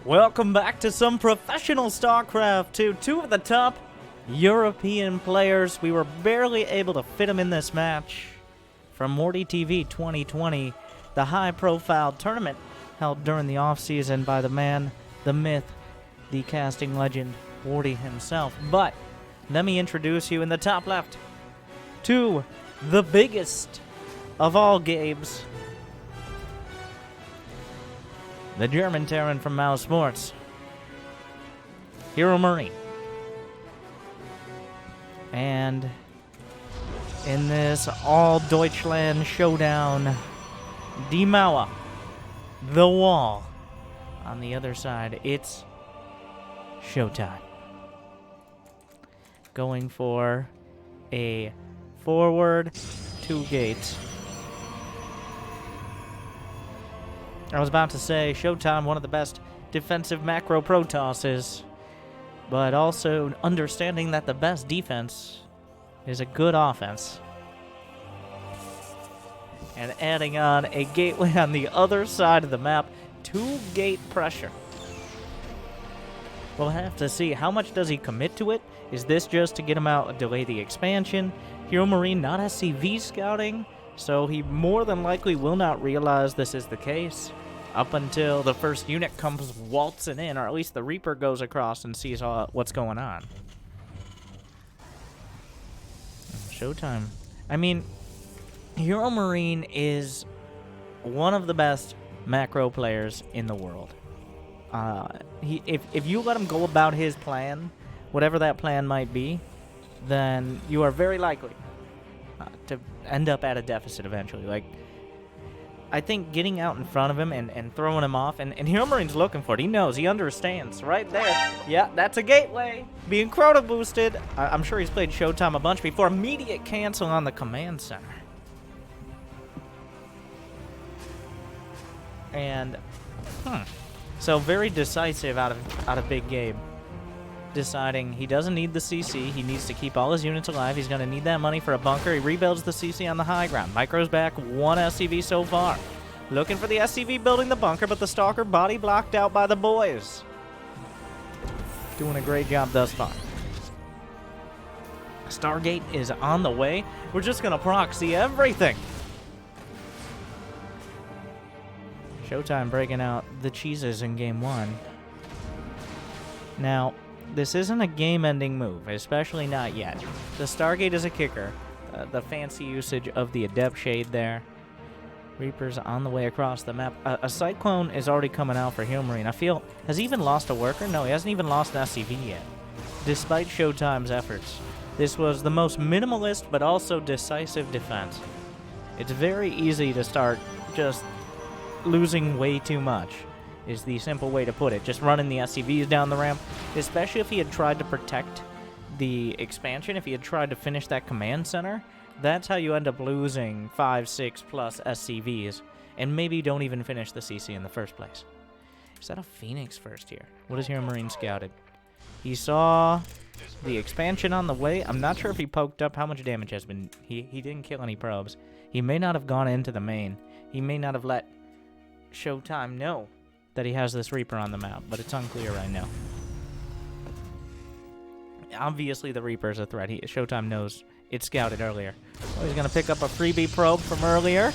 Welcome back to some professional Starcraft to two of the top European players. We were barely able to fit them in this match. From Morty TV 2020, the high-profile tournament held during the off-season by the man, the myth, the casting legend, Morty himself. But let me introduce you in the top left to the biggest of all games, the German Terran from Mouse Sports, HeRoMaRiNe. And in this all-Deutschland showdown, Die Mauer, the wall. On the other side, it's ShoWTimE. Going for a forward 2-gate. I was about to say, ShoWTimE, one of the best defensive macro Protosses, but also understanding that the best defense is a good offense. And adding on a gateway on the other side of the map, 2-gate pressure. We'll have to see. How much does he commit to it? Is this just to get him out and delay the expansion? HeRoMaRiNe not SCV scouting, so he more than likely will not realize this is the case up until the first unit comes waltzing in, or at least the Reaper goes across and sees what's going on. ShoWTimE. I mean, HeRoMaRiNe is one of the best macro players in the world. If you let him go about his plan, whatever that plan might be, then you are very likely to end up at a deficit eventually. Like, I think getting out in front of him and throwing him off, and HeRoMaRiNe's looking for it. He knows, he understands. Right there. Yeah, that's a gateway. Being chrono boosted. I'm sure he's played ShoWTimE a bunch before. Immediate cancel on the command center. And, so very decisive out of big game. Deciding he doesn't need the CC. He needs to keep all his units alive. He's going to need that money for a bunker. He rebuilds the CC on the high ground. Micro's back, 1 SCV so far. Looking for the SCV building the bunker, but the Stalker body blocked out by the boys. Doing a great job thus far. Stargate is on the way. We're just going to proxy everything. ShoWTimE breaking out the cheeses in game 1. Now, this isn't a game-ending move, especially not yet. The Stargate is a kicker. The fancy usage of the Adept Shade there. Reaper's on the way across the map. A Cyclone is already coming out for HeRoMaRiNe. I feel, has he even lost a worker? No, he hasn't even lost an SCV yet. Despite ShoWTimE's efforts, this was the most minimalist but also decisive defense. It's very easy to start just losing way too much, is the simple way to put it. Just running the SCVs down the ramp, especially if he had tried to protect the expansion, if he had tried to finish that command center, that's how you end up losing 5, 6 plus SCVs, and maybe don't even finish the CC in the first place. Is that a Phoenix first here? What has HeRoMaRiNe scouted? He saw the expansion on the way. I'm not sure if he poked up how much damage has been. He didn't kill any probes. He may not have gone into the main. He may not have let ShoWTimE know that he has this Reaper on the map, but it's unclear right now. Obviously, the Reaper is a threat. ShoWTimE knows it's scouted earlier. Oh, he's going to pick up a freebie probe from earlier.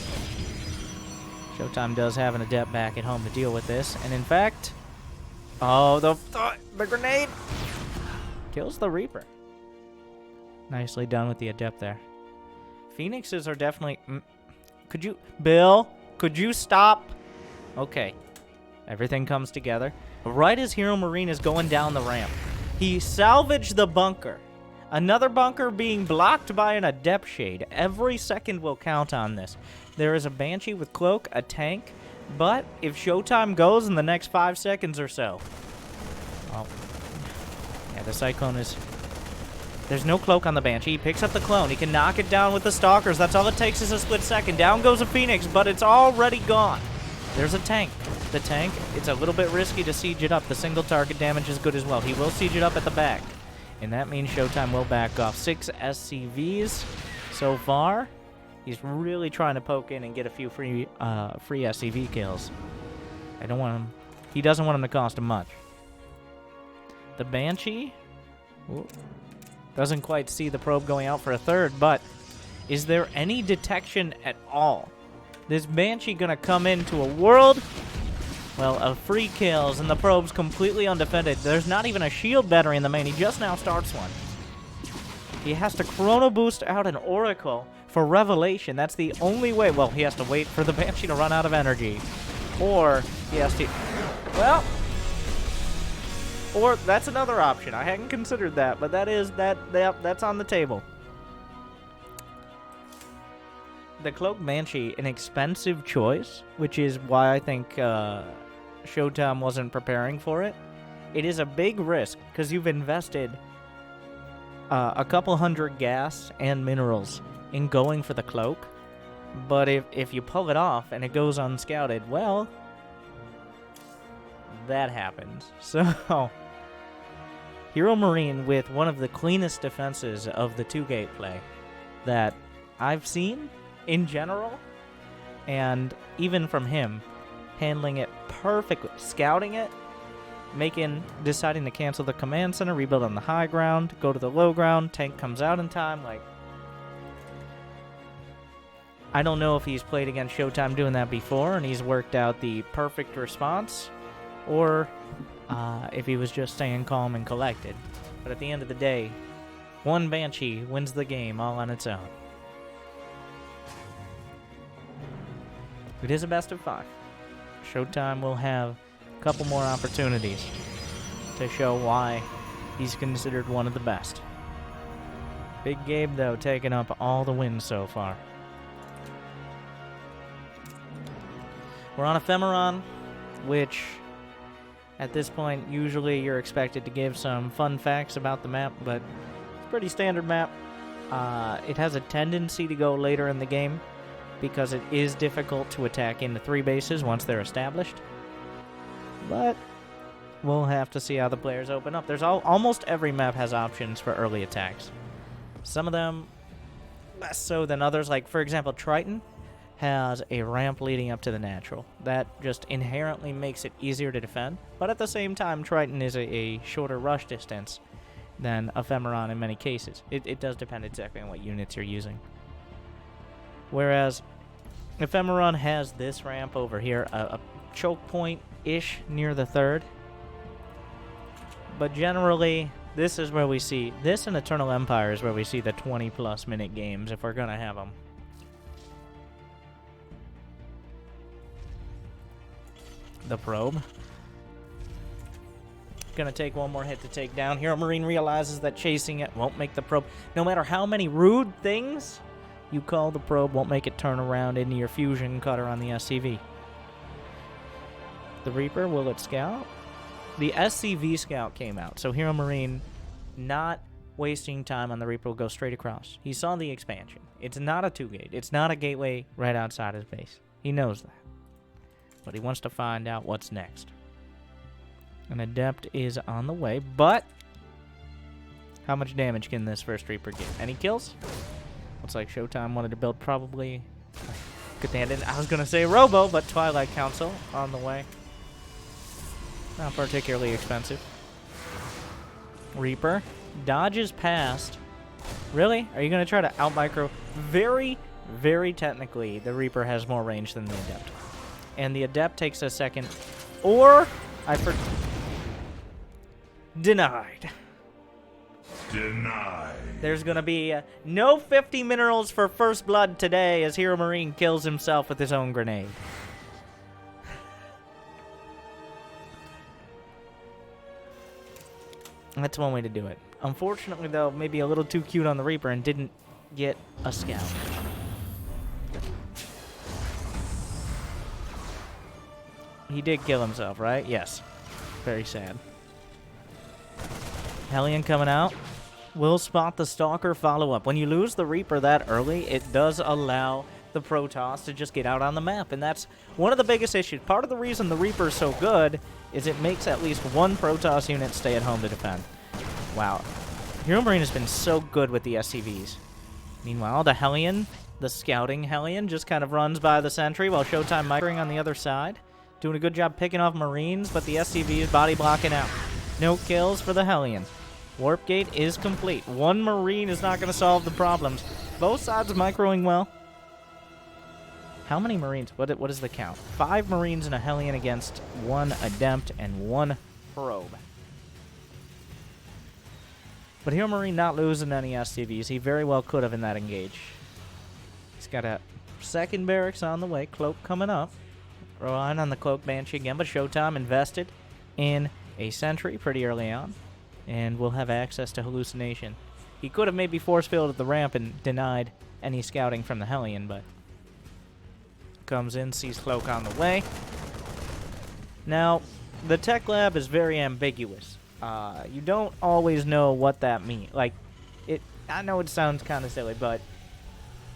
ShoWTimE does have an Adept back at home to deal with this, and in fact, oh, the grenade kills the Reaper. Nicely done with the Adept there. Phoenixes are definitely... Bill, could you stop? Okay. Everything comes together. Right as HeRoMaRiNe is going down the ramp, he salvaged the bunker. Another bunker being blocked by an Adept Shade. Every second will count on this. There is a Banshee with Cloak, a tank, but if ShoWTimE goes in the next 5 seconds or so... Oh. Yeah, the Cyclone is... There's no Cloak on the Banshee. He picks up the Clone. He can knock it down with the Stalkers. That's all it takes is a split second. Down goes a Phoenix, but it's already gone. There's a tank. The tank, it's a little bit risky to siege it up. The single target damage is good as well. He will siege it up at the back. And that means ShoWTimE will back off. 6 SCVs so far. He's really trying to poke in and get a few free SCV kills. I don't want him He doesn't want him to cost him much. The Banshee doesn't quite see the probe going out for a third, but is there any detection at all? This Banshee gonna come into a world, well, of free kills, and the probe's completely undefended. There's not even a shield battery in the main. He just now starts one. He has to chrono boost out an Oracle for Revelation. That's the only way. Well, he has to wait for the Banshee to run out of energy. Or he has to... Well... Or that's another option. I hadn't considered that, but that's on the table. The Cloak Banshee, an expensive choice, which is why I think ShoWTimE wasn't preparing for it. It is a big risk, because you've invested a couple hundred gas and minerals in going for the Cloak. But if you pull it off and it goes unscouted, well, that happens. So, HeRoMaRiNe with one of the cleanest defenses of the 2-gate play that I've seen in general, and even from him, handling it perfectly, scouting it, deciding to cancel the command center, rebuild on the high ground, go to the low ground, tank comes out in time, like, I don't know if he's played against ShoWTimE doing that before and he's worked out the perfect response, or if he was just staying calm and collected. But at the end of the day, one Banshee wins the game all on its own. It is a best of 5. ShoWTimE will have a couple more opportunities to show why he's considered one of the best. Big Gabe, though, taking up all the wins so far. We're on Ephemeron, which at this point usually you're expected to give some fun facts about the map, but it's a pretty standard map. It has a tendency to go later in the game because it is difficult to attack into 3 bases once they're established. But we'll have to see how the players open up. There's almost every map has options for early attacks. Some of them less so than others. Like, for example, Triton has a ramp leading up to the natural. That just inherently makes it easier to defend. But at the same time, Triton is a shorter rush distance than Ephemeron in many cases. It does depend exactly on what units you're using. Whereas Ephemeron has this ramp over here, a choke point-ish near the 3rd. But generally, this is where we see, this and Eternal Empire is where we see the 20-plus minute games, if we're going to have them. The probe. Gonna take one more hit to take down. HeRoMaRiNe realizes that chasing it won't make the probe. No matter how many rude things you call the probe, won't make it turn around into your fusion cutter on the SCV. The Reaper, will it scout? The SCV scout came out, so HeRoMaRiNe, not wasting time on the Reaper, will go straight across. He saw the expansion. It's not a 2-gate. It's not a gateway right outside his base. He knows that. But he wants to find out what's next. An Adept is on the way, but how much damage can this first Reaper get? Any kills? Looks like ShoWTimE wanted to build probably... Good thing I didn't. I was going to say Robo, but Twilight Council on the way. Not particularly expensive. Reaper dodges past. Really? Are you going to try to out-micro? Very, very technically, the Reaper has more range than the Adept. And the Adept takes a second. Or, denied. Denied. There's going to be no 50 minerals for First Blood today as HeRoMaRiNe kills himself with his own grenade. That's one way to do it. Unfortunately, though, maybe a little too cute on the Reaper and didn't get a scout. He did kill himself, right? Yes. Very sad. Hellion coming out. Will spot the Stalker follow-up. When you lose the Reaper that early, it does allow the Protoss to just get out on the map, and that's one of the biggest issues. Part of the reason the Reaper is so good is it makes at least one Protoss unit stay at home to defend. Wow. HeRoMaRiNe has been so good with the SCVs. Meanwhile, the Hellion, the scouting Hellion, just kind of runs by the sentry while ShoWTimE microing on the other side. Doing a good job picking off Marines, but the SCV is body blocking out. No kills for the Hellions. Warp gate is complete. One Marine is not going to solve the problems. Both sides microing well. How many Marines? What is the count? 5 Marines and a Hellion against 1 Adept and 1 Probe. But HeRoMaRiNe not losing any SCVs. He very well could have in that engage. He's got a second barracks on the way. Cloak coming up. Relying on the Cloak Banshee again, but ShoWTimE invested in a sentry pretty early on. And we'll have access to Hallucination. He could have maybe force-filled at the ramp and denied any scouting from the Hellion, but comes in, sees Cloak on the way. Now, the tech lab is very ambiguous. You don't always know what that means. Like, I know it sounds kind of silly, but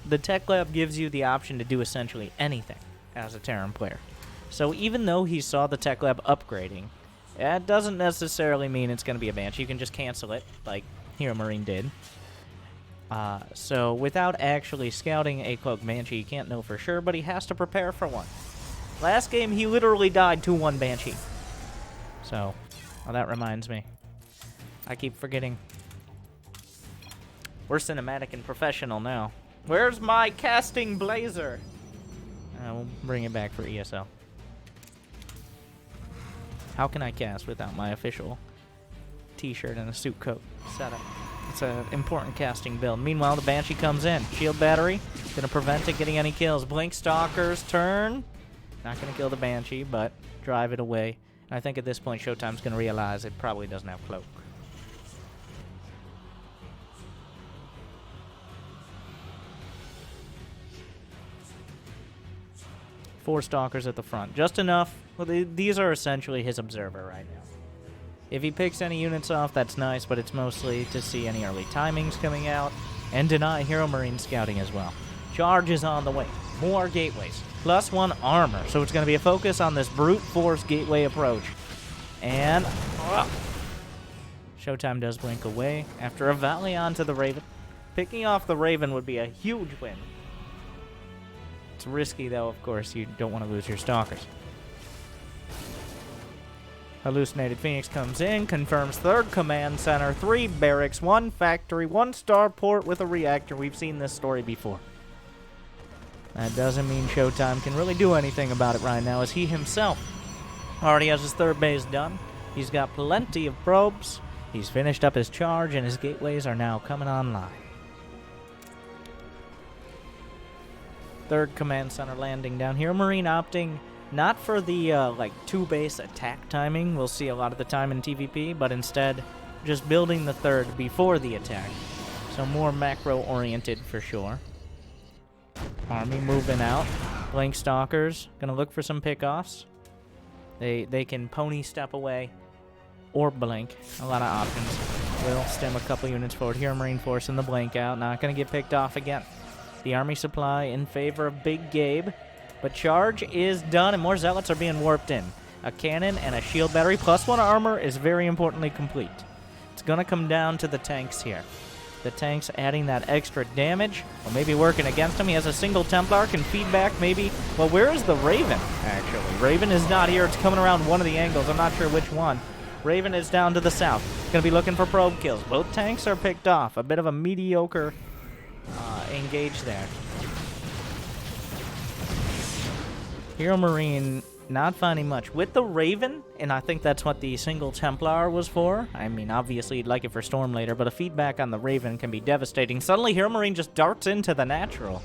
the tech lab gives you the option to do essentially anything as a Terran player. So even though he saw the tech lab upgrading, that doesn't necessarily mean it's going to be a Banshee. You can just cancel it, like HeRoMaRiNe did. So without actually scouting a Cloak Banshee, you can't know for sure, but he has to prepare for one. Last game, he literally died to 1 Banshee. So, well, that reminds me. I keep forgetting. We're cinematic and professional now. Where's my casting blazer? We'll bring it back for ESL. How can I cast without my official t-shirt and a suit coat setup? It's an important casting build. Meanwhile, the Banshee comes in. Shield battery. Going to prevent it getting any kills. Blink Stalker's turn. Not going to kill the Banshee, but drive it away. And I think at this point, ShoWTimE's going to realize it probably doesn't have Cloak. Four Stalkers at the front. Just enough. Well, these are essentially his observer right now. If he picks any units off, that's nice, but it's mostly to see any early timings coming out and deny HeRoMaRiNe scouting as well. Charge is on the way. More gateways. +1 armor. So it's going to be a focus on this brute force gateway approach. And ShoWTimE does blink away after a volley onto the Raven. Picking off the Raven would be a huge win. It's risky, though, of course. You don't want to lose your Stalkers. Hallucinated Phoenix comes in, confirms 3rd command center, 3 barracks, 1 factory, 1 starport with a reactor. We've seen this story before. That doesn't mean ShoWTimE can really do anything about it right now, as he himself already has his 3rd base done. He's got plenty of probes. He's finished up his charge, and his gateways are now coming online. 3rd command center landing down here. HeRoMaRiNe opting not for the, 2-base attack timing we'll see a lot of the time in TVP, but instead just building the 3rd before the attack. So more macro-oriented for sure. Army moving out. Blink Stalkers. Gonna look for some pickoffs. They can pony step away or blink. A lot of options. Will stem a couple units forward. HeRoMaRiNe forcing the blink out. Not gonna get picked off again. The army supply in favor of Big Gabe. But charge is done, and more zealots are being warped in. A cannon and a shield battery, +1 armor is very importantly complete. It's going to come down to the tanks here. The tanks adding that extra damage, or maybe working against him. He has a single Templar, can feed back maybe. Well, where is the Raven, actually? Raven is not here. It's coming around one of the angles. I'm not sure which one. Raven is down to the south. Going to be looking for probe kills. Both tanks are picked off. A bit of a mediocre engage there. HeRoMaRiNe not finding much. With the Raven, and I think that's what the single Templar was for. I mean, obviously you'd like it for Storm later, but a feedback on the Raven can be devastating. Suddenly, HeRoMaRiNe just darts into the natural.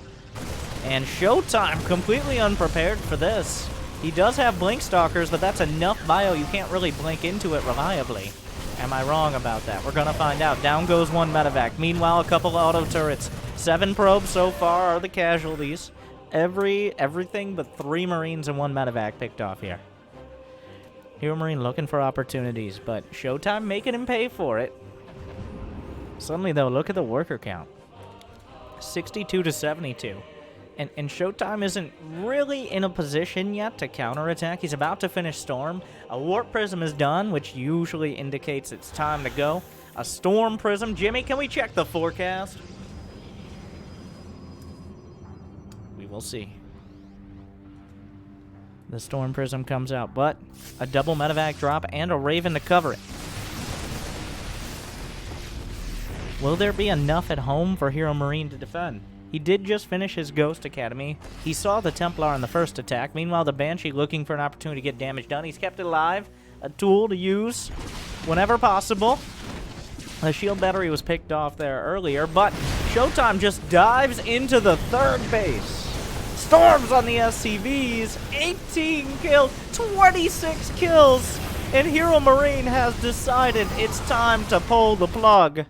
And ShoWTimE completely unprepared for this. He does have Blink Stalkers, but that's enough bio. You can't really blink into it reliably. Am I wrong about that? We're going to find out. Down goes 1 medevac. Meanwhile, a couple auto turrets. 7 probes so far are the casualties. Everything but 3 Marines and 1 medevac picked off here. HeRoMaRiNe looking for opportunities, but ShoWTimE making him pay for it. Suddenly, though, look at the worker count. 62 to 72. And ShoWTimE isn't really in a position yet to counterattack. He's about to finish Storm. A Warp Prism is done, which usually indicates it's time to go. A Storm Prism. Jimmy, can we check the forecast? We will see. The Storm Prism comes out, but a double medevac drop and a Raven to cover it. Will there be enough at home for HeRoMaRiNe to defend? He did just finish his Ghost Academy. He saw the Templar in the first attack. Meanwhile, the Banshee looking for an opportunity to get damage done. He's kept it alive. A tool to use whenever possible. The shield battery was picked off there earlier, but ShoWTimE just dives into the third base. Storms on the SCVs. 18 kills. 26 kills. And HeRoMaRiNe has decided it's time to pull the plug.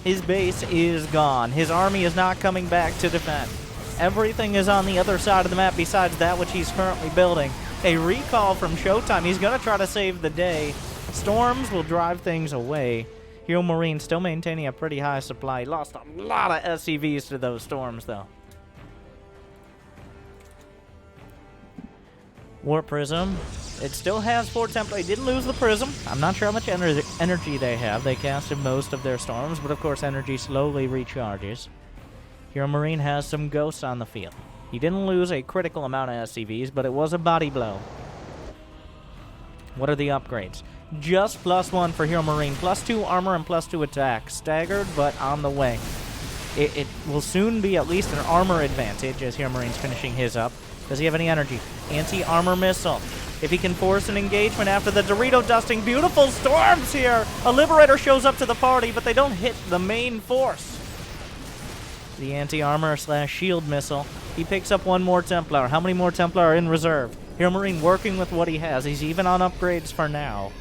His base is gone. His army is not coming back to defend. Everything is on the other side of the map besides that which he's currently building. A recall from ShoWTimE. He's going to try to save the day. Storms will drive things away. HeRoMaRiNe still maintaining a pretty high supply. He lost a lot of SCVs to those storms, though. Warp Prism. It still has 4 Templar. He didn't lose the Prism. I'm not sure how much energy they have. They casted most of their storms, but of course energy slowly recharges. HeRoMaRiNe has some ghosts on the field. He didn't lose a critical amount of SCVs, but it was a body blow. What are the upgrades? Just +1 for HeRoMaRiNe. +2 armor and +2 attack. Staggered, but on the way. It will soon be at least an armor advantage as HeRoMaRiNe's finishing his up. Does he have any energy? Anti-armor missile. If he can force an engagement after the Dorito dusting, beautiful storms here! A Liberator shows up to the party, but they don't hit the main force. The anti-armor / shield missile. He picks up 1 more Templar. How many more Templar are in reserve? HeRoMaRiNe working with what he has. He's even on upgrades for now.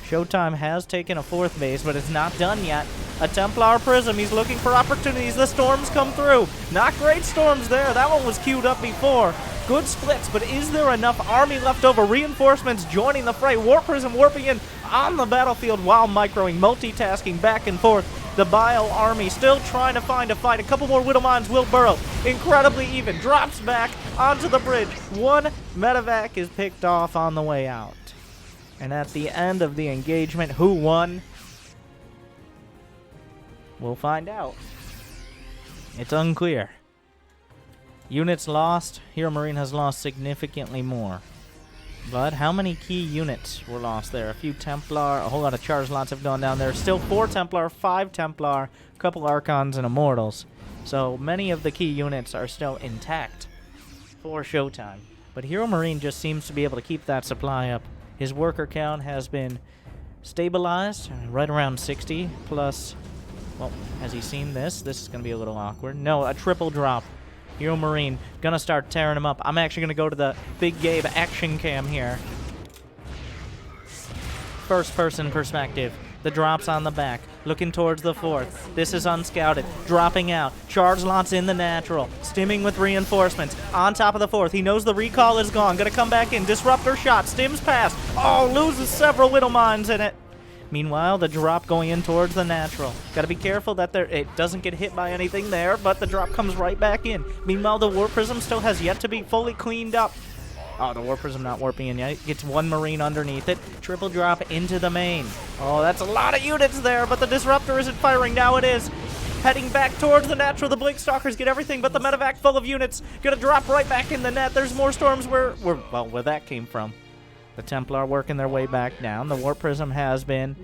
ShoWTimE has taken a 4th base, but it's not done yet. A Templar Prism. He's looking for opportunities. The storms come through. Not great storms there. That one was queued up before. Good splits, but is there enough army left over? Reinforcements joining the fray. Warp Prism warping in on the battlefield while microing, multitasking back and forth. The Bile army still trying to find a fight. A couple more Widow Mines will burrow. Incredibly even. Drops back onto the bridge. 1 medevac is picked off on the way out. And at the end of the engagement, who won? We'll find out. It's unclear. Units lost. HeRoMaRiNe has lost significantly more. But how many key units were lost there? A few Templar, a whole lot of charge lots have gone down there. Still 4 Templar, 5 Templar, a couple Archons and Immortals. So many of the key units are still intact for ShoWTimE. But HeRoMaRiNe just seems to be able to keep that supply up. His worker count has been stabilized, right around 60, plus, well, has he seen this? This is going to be a little awkward. No, a triple drop. HeRoMaRiNe gonna start tearing him up. I'm actually gonna go to the Big Gabe action cam here. First person perspective. The drops on the back. Looking towards the 4th. This is unscouted. Dropping out. Charge lots in the natural. Stimming with reinforcements. On top of the 4th. He knows the recall is gone. Gonna come back in. Disruptor shot. Stims past. Oh, loses several Widow Mines in it. Meanwhile, the drop going in towards the natural. Got to be careful that it doesn't get hit by anything there, but the drop comes right back in. Meanwhile, the Warp Prism still has yet to be fully cleaned up. Oh, the Warp Prism not warping in yet. Gets 1 Marine underneath it. Triple drop into the main. Oh, that's a lot of units there, but the Disruptor isn't firing. Now it is. Heading back towards the natural. The Blink Stalkers get everything, but the medevac full of units. Gonna drop right back in the net. There's more storms where that came from. The Templar working their way back down. The Warp Prism has been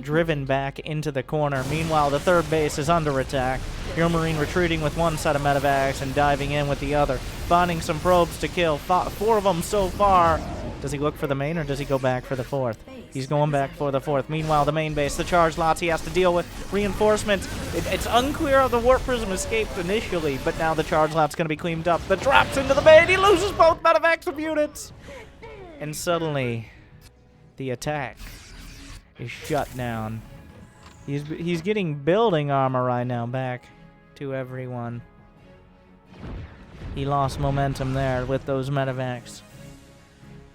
driven back into the corner. Meanwhile, the 3rd base is under attack. HeRoMaRiNe retreating with 1 set of medevacs and diving in with the other. Finding some probes to kill. 4 of them so far. Does he look for the main or does he go back for the 4th? He's going back for the 4th. Meanwhile, the main base, the charge lots he has to deal with. Reinforcements. It's unclear how the Warp Prism escaped initially, but now the charge lot's going to be cleaned up. The drops into the main. He loses both medevacs of units. And suddenly, the attack is shut down. He's getting building armor right now back to everyone. He lost momentum there with those medevacs.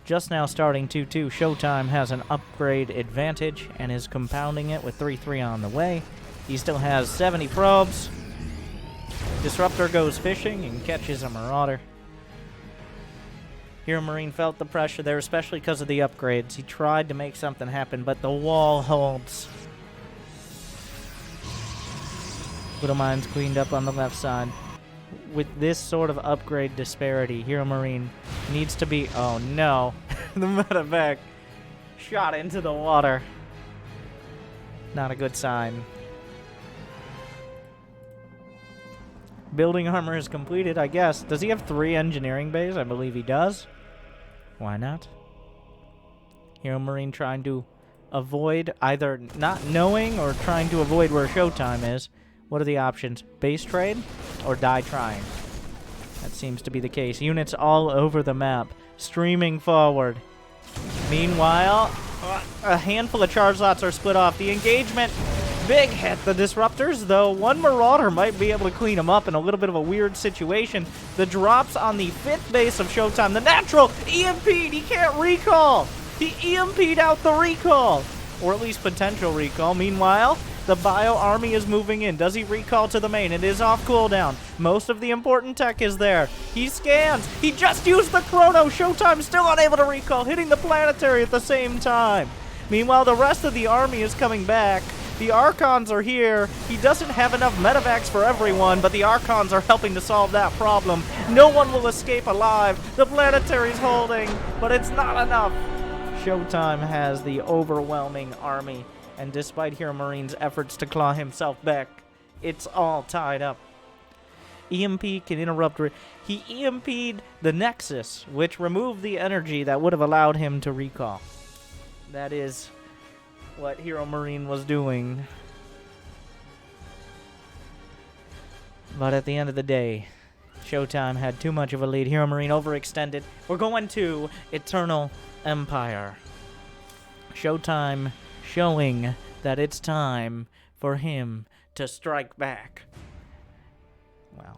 Just now starting 2-2, ShoWTimE has an upgrade advantage and is compounding it with 3-3 on the way. He still has 70 probes. Disruptor goes fishing and catches a Marauder. HeRoMaRiNe felt the pressure there, especially because of the upgrades. He tried to make something happen, but the wall holds. Widow Mines cleaned up on the left side. with this sort of upgrade disparity, HeRoMaRiNe needs to be... Oh, no. The medevac shot into the water. Not a good sign. Building armor is completed, I guess. Does he have 3 engineering bays? I believe he does. Why not? HeRoMaRiNe trying to avoid either not knowing or trying to avoid where ShoWTimE is. What are the options? Base trade or die trying? That seems to be the case. Units all over the map, streaming forward. Meanwhile, a handful of charge slots are split off. The engagement, big hit. The Disruptors, though, one Marauder might be able to clean them up in a little bit of a weird situation. The drops on the 5th base of ShoWTimE. The natural EMP'd. He can't recall. He EMP'd out the recall. Or at least potential recall. Meanwhile, the Bio Army is moving in. Does he recall to the main? It is off cooldown. Most of the important tech is there. He scans. He just used the Chrono. ShoWTimE still unable to recall, hitting the planetary at the same time. Meanwhile, the rest of the army is coming back. The Archons are here. He doesn't have enough medevacs for everyone, but the Archons are helping to solve that problem. No one will escape alive. The planetary's holding, but it's not enough. ShoWTimE has the overwhelming army. And despite HeRoMaRiNe's efforts to claw himself back, it's all tied up. EMP can interrupt... He EMP'd the Nexus, which removed the energy that would have allowed him to recall. That is what HeRoMaRiNe was doing. But at the end of the day, ShoWTimE had too much of a lead. HeRoMaRiNe overextended. We're going to Eternal Empire. ShoWTimE showing that it's time for him to strike back. Wow.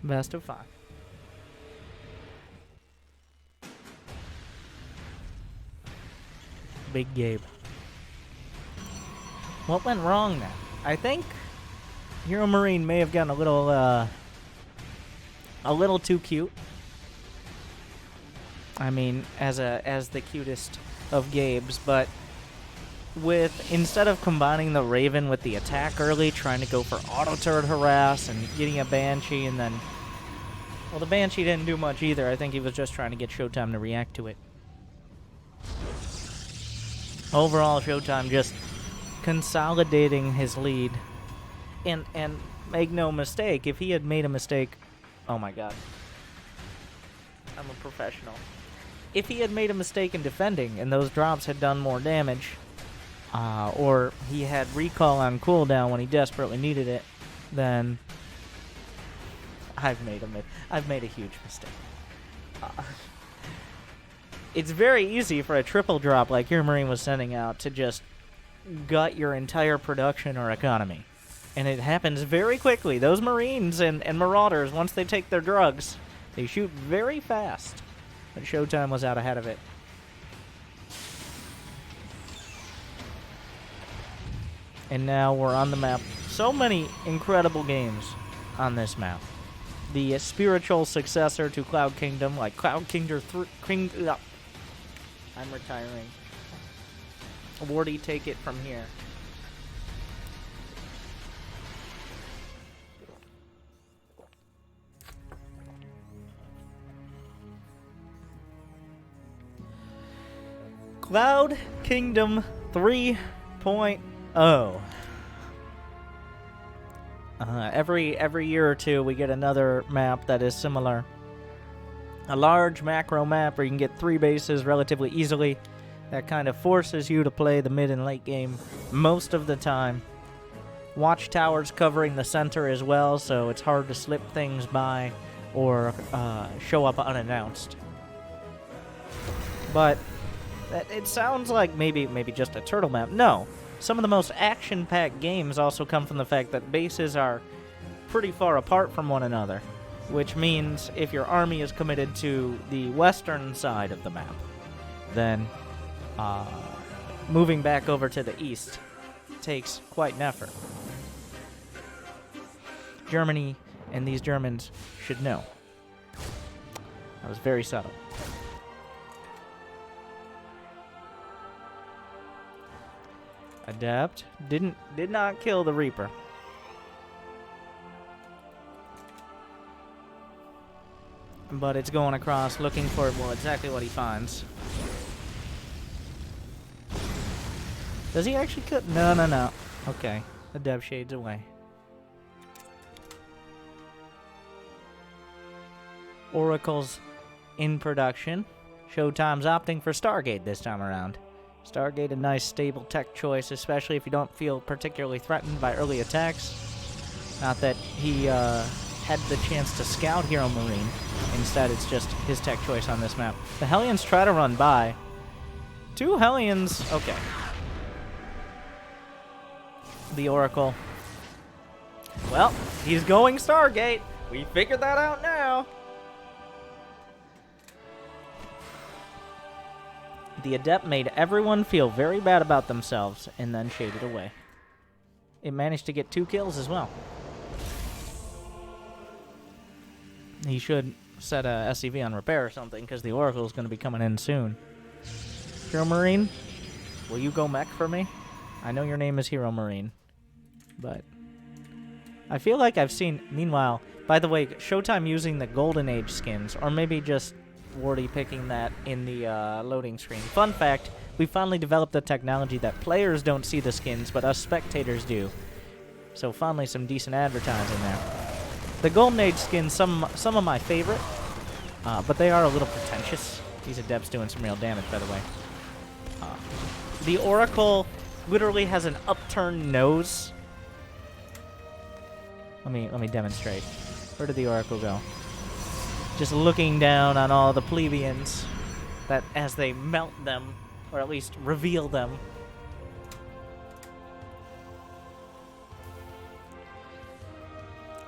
Best of 5. Big Gabe. What went wrong then? I think HeRoMaRiNe may have gotten a little too cute. I mean, as the cutest of Gabes, but instead of combining the Raven with the attack early, trying to go for auto turret harass and getting a Banshee, and then, well, the Banshee didn't do much either. I think he was just trying to get ShoWTimE to react to it. Overall, ShoWTimE just consolidating his lead, and make no mistake, if he had made a mistake, oh my god, I'm a professional. If he had made a mistake in defending and those drops had done more damage, or he had recall on cooldown when he desperately needed it, then I've made a huge mistake. It's very easy for a triple drop like HeRoMaRiNe was sending out to just gut your entire production or economy. And it happens very quickly. Those Marines and Marauders, once they take their drugs, they shoot very fast. But ShoWTimE was out ahead of it. And now we're on the map. So many incredible games on this map. The spiritual successor to Cloud Kingdom, like Cloud Kingdom 3... I'm retiring. Wardy, take it from here. Cloud Kingdom 3.0. Every year or two, we get another map that is similar. A large macro map where you can get 3 bases relatively easily. That kind of forces you to play the mid and late game most of the time. Watchtowers covering the center as well, so it's hard to slip things by or show up unannounced. But it sounds like maybe just a turtle map. No, some of the most action-packed games also come from the fact that bases are pretty far apart from one another, which means if your army is committed to the western side of the map, then moving back over to the east takes quite an effort. Germany and these Germans should know. That was very subtle. Adept did not kill the Reaper. But it's going across looking for, well, exactly what he finds. Does he actually cut? No, no, no. Okay. The Dev shades away. Oracle's in production. ShoWTimE's opting for Stargate this time around. Stargate, a nice stable tech choice, especially if you don't feel particularly threatened by early attacks. Not that he had the chance to scout HeRoMaRiNe. Instead, it's just his tech choice on this map. The Hellions try to run by. 2 Hellions. Okay. The Oracle. Well, he's going Stargate. We figured that out now. The Adept made everyone feel very bad about themselves and then shaded away. It managed to get 2 kills as well. He should set a SCV on repair or something, because the Oracle is going to be coming in soon. HeRoMaRiNe, will you go mech for me? I know your name is HeRoMaRiNe, but I feel like I've seen... Meanwhile, by the way, ShoWTimE using the Golden Age skins, or maybe just Wardy picking that in the loading screen. Fun fact, we finally developed the technology that players don't see the skins, but us spectators do. So finally some decent advertising there. The Golden Age skins, some of my favorite, but they are a little pretentious. These Adepts doing some real damage, by the way. The Oracle literally has an upturned nose. Let me demonstrate. Where did the Oracle go? Just looking down on all the plebeians that as they melt them, or at least reveal them.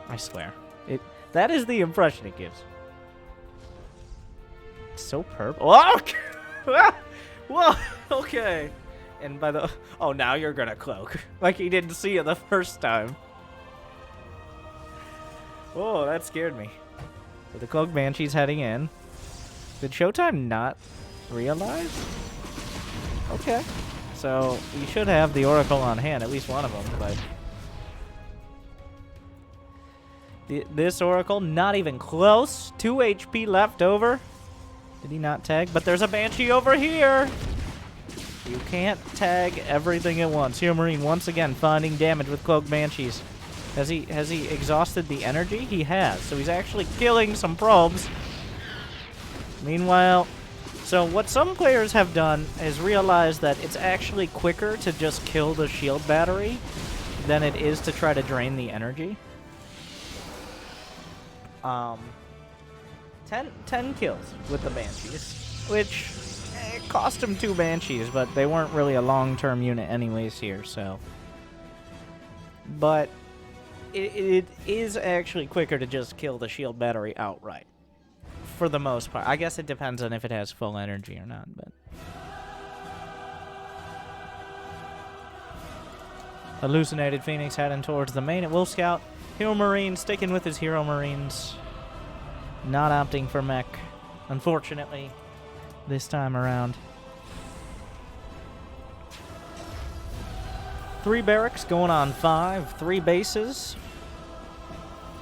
I swear. That is the impression it gives. It's so purple. Oh! Whoa! Okay. And by the... Oh, now you're gonna cloak. Like he didn't see it the first time. Whoa, that scared me. So the Cloak Banshee's heading in. Did ShoWTimE not realize? Okay. So we should have the Oracle on hand, at least one of them, but... This Oracle, not even close. 2 HP left over. Did he not tag? But there's a Banshee over here. You can't tag everything at once. HeRoMaRiNe once again finding damage with Cloak Banshees. Has he exhausted the energy? He has. So he's actually killing some probes. Meanwhile, so what some players have done is realize that it's actually quicker to just kill the shield battery than it is to try to drain the energy. 10 kills with the Banshees, which cost him 2 Banshees, but they weren't really a long-term unit anyways here, so. But it is actually quicker to just kill the shield battery outright, for the most part. I guess it depends on if it has full energy or not, but. Hallucinated Phoenix heading towards the main. It will scout. HeRoMaRiNe sticking with his HeRoMaRiNes. Not opting for mech, unfortunately, this time around. 3 barracks going on 5. 3 bases.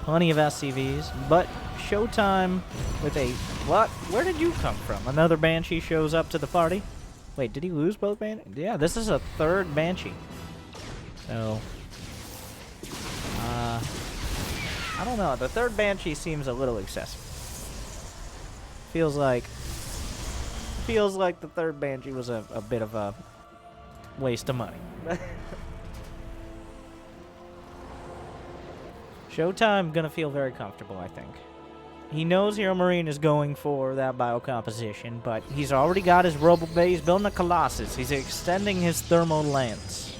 Plenty of SCVs. But ShoWTimE with a... What? Where did you come from? Another Banshee shows up to the party. Wait, did he lose both Banshees? Yeah, this is a 3rd Banshee. So... I don't know. The 3rd Banshee seems a little excessive. Feels like the 3rd Banshee was a bit of a waste of money. ShoWTimE gonna feel very comfortable, I think. He knows HeRoMaRiNe is going for that biocomposition, but he's already got his Robo Bay. He's building a Colossus. He's extending his Thermo Lance.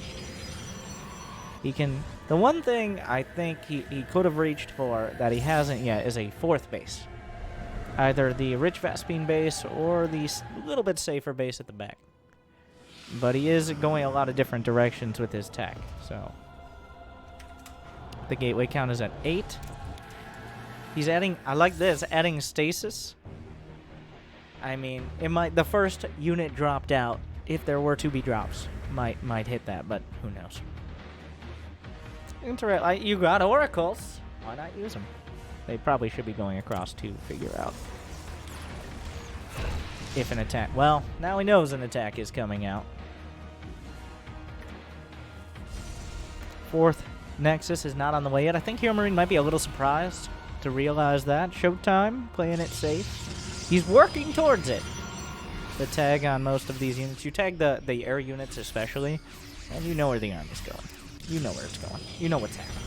He can... The one thing I think he could have reached for that he hasn't yet is a 4th base. Either the Rich Vespine base or the little bit safer base at the back. But he is going a lot of different directions with his tech, so... The gateway count is at 8. He's adding... I like this, adding stasis I mean, it might. The first unit dropped out, if there were to be drops, might hit that, but who knows? You got oracles. Why not use them? They probably should be going across to figure out if an attack. Well, now he knows an attack is coming out. Fourth Nexus is not on the way yet. I think HeRoMaRiNe might be a little surprised to realize that. ShoWTimE playing it safe. He's working towards it. The tag on most of these units. You tag the air units especially, and you know where the army's going. You know where it's going. You know what's happening.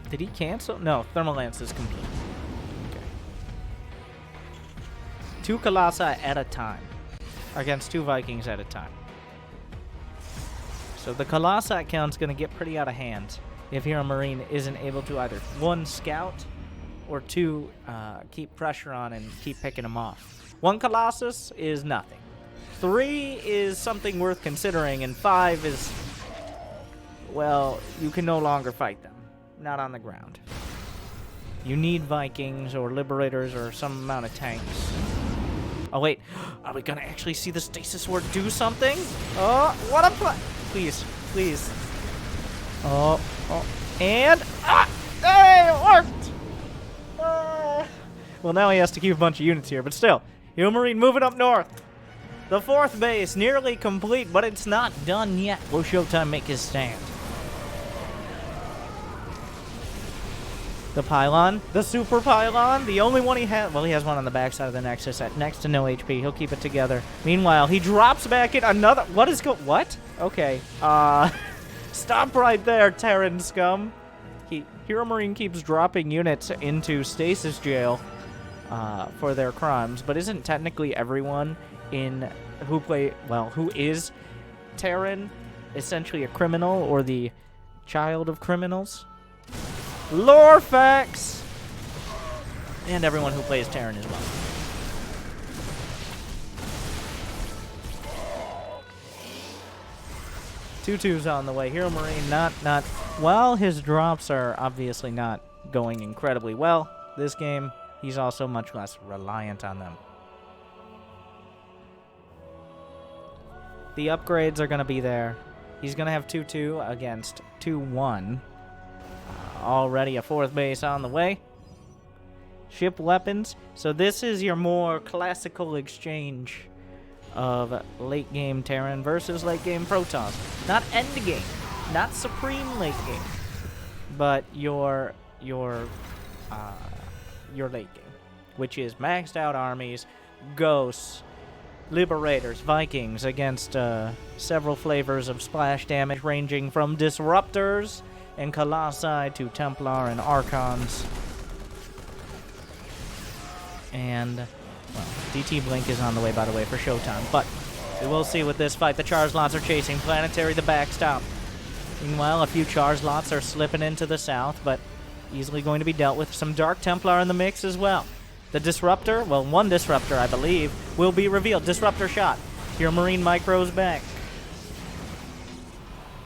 Did he cancel? No, Thermal Lance is complete. Okay. 2 Colossi at a time. Against 2 Vikings at a time. So the Colossi count's going to get pretty out of hand if HeRoMaRiNe isn't able to either 1, scout, or 2, keep pressure on and keep picking them off. 1 Colossus is nothing. 3 is something worth considering, and 5 is, well, you can no longer fight them. Not on the ground. You need Vikings or Liberators or some amount of tanks. Oh, wait. Are we going to actually see the Stasis Ward do something? Oh, what a play. Please, please. Oh, and... hey, it worked! Well, now he has to keep a bunch of units here, but still. HeRoMaRiNe moving up north. The 4th base nearly complete, but it's not done yet. Will ShoWTimE make his stand? The pylon, the super pylon, the only one he has. Well, he has one on the backside of the Nexus at next to no HP. He'll keep it together. Meanwhile, he drops back in another. What? Okay. Stop right there, Terran scum. HeRoMaRiNe keeps dropping units into stasis jail for their crimes, but isn't technically everyone who is Terran essentially a criminal or the child of criminals? Lore facts! And everyone who plays Terran as well. Tutu's on the way. HeRoMaRiNe while his drops are obviously not going incredibly well this game, he's also much less reliant on them. The upgrades are going to be there. He's going to have 2-2 against 2-1. Already a 4th base on the way. Ship weapons. So this is your more classical exchange of late game Terran versus late game Protoss. Not end game, not supreme late game, but your late game, which is maxed out armies, ghosts, Liberators, Vikings against several flavors of splash damage ranging from Disruptors and Colossi to Templar and Archons. And, well, DT Blink is on the way, by the way, for ShoWTimE. But we will see with this fight. The Charge Lots are chasing. Planetary the backstop. Meanwhile, a few Charge Lots are slipping into the south, but easily going to be dealt with. Some Dark Templar in the mix as well. The Disruptor, well, 1 Disruptor, I believe, will be revealed. Disruptor shot. HeRoMaRiNe micros back.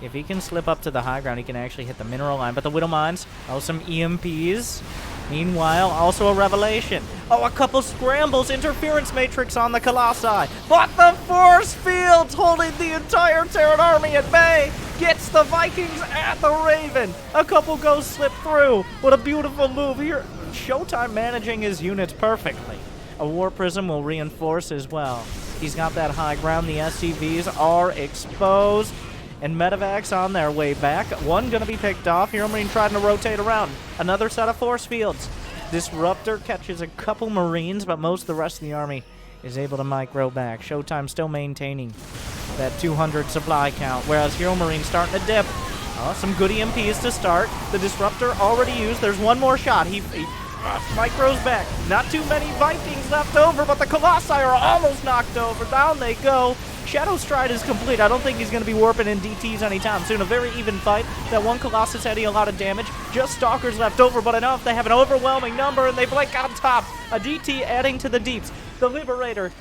If he can slip up to the high ground, he can actually hit the mineral line. But the Widow Mines, oh, some EMPs. Meanwhile, also a Revelation. Oh, a couple scrambles. Interference Matrix on the Colossi. But the Force Fields holding the entire Terran army at bay. Gets the Vikings at the Raven. A couple Ghosts slip through. What a beautiful move here. ShoWTimE managing his units perfectly. A War Prism will reinforce as well. He's got that high ground. The SCVs are exposed. And Medevacs on their way back. 1 going to be picked off. HeRoMaRiNe trying to rotate around. Another set of force fields. Disruptor catches a couple Marines, but most of the rest of the army is able to micro back. ShoWTimE still maintaining that 200 supply count, whereas HeRoMaRiNe starting to dip. Oh, some good EMPs to start. The Disruptor already used. There's 1 more shot. He micros back. Not too many Vikings left over, but the Colossi are almost knocked over. Down they go. Shadow Stride is complete. I don't think he's going to be warping in DTs anytime soon. A very even fight. That 1 Colossus had a lot of damage. Just Stalkers left over, but enough. They have an overwhelming number, and they blink on top. A DT adding to the deeps. The Liberator